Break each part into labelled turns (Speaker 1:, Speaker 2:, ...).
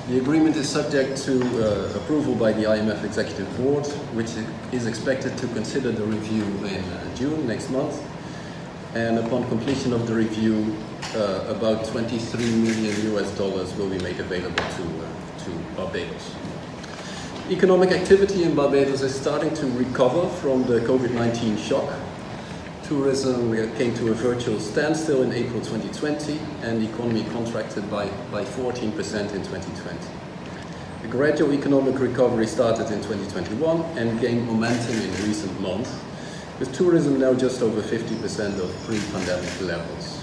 Speaker 1: The agreement is subject to approval by the IMF Executive Board, which is expected to consider the review in June next month. And upon completion of the review, about $23 million will be made available to Barbados. Economic activity in Barbados is starting to recover from the COVID-19 shock. Tourism came to a virtual standstill in April 2020, and the economy contracted by 14% in 2020. A gradual economic recovery started in 2021 and gained momentum in recent months, with tourism now just over 50% of pre-pandemic levels.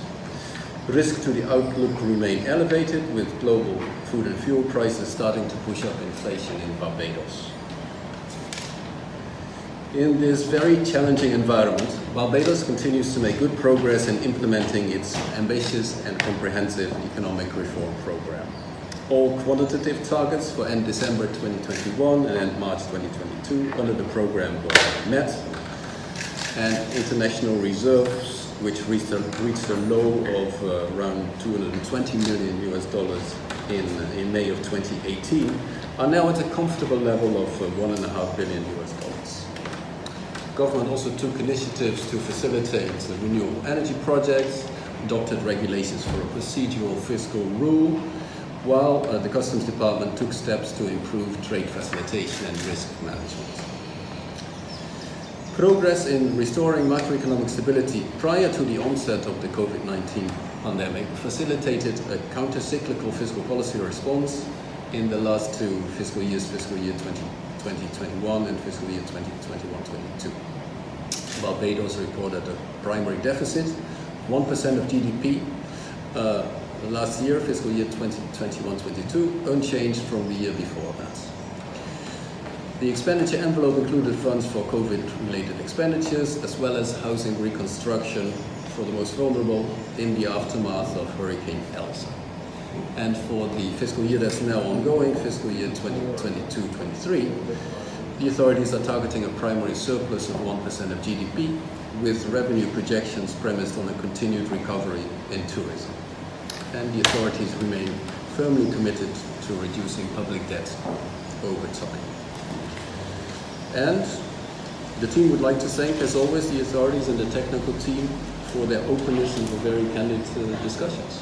Speaker 1: Risk to the outlook remain elevated, with global food and fuel prices starting to push up inflation in Barbados. In this very challenging environment, Barbados continues to make good progress in implementing its ambitious and comprehensive economic reform program. All quantitative targets for end December 2021 and end March 2022 under the program were met, and international reserves, which reached a low of around $220 million in May of 2018, are now at a comfortable level of $1.5 billion. Government also took initiatives to facilitate renewable energy projects, adopted regulations for a procedural fiscal rule, while the Customs Department took steps to improve trade facilitation and risk management. Progress in restoring macroeconomic stability prior to the onset of the COVID-19 pandemic facilitated a counter-cyclical fiscal policy response in the last two fiscal years, fiscal year 2021 and fiscal year 2021-22. Barbados reported a primary deficit, 1% of GDP last year, fiscal year 2021-22, unchanged from the year before that. The expenditure envelope included funds for COVID-related expenditures, as well as housing reconstruction for the most vulnerable in the aftermath of Hurricane Elsa. And for the fiscal year that's now ongoing, fiscal year 2022-23, the authorities are targeting a primary surplus of 1% of GDP, with revenue projections premised on a continued recovery in tourism. And the authorities remain firmly committed to reducing public debt over time. And the team would like to thank, as always, the authorities and the technical team for their openness and for very candid discussions.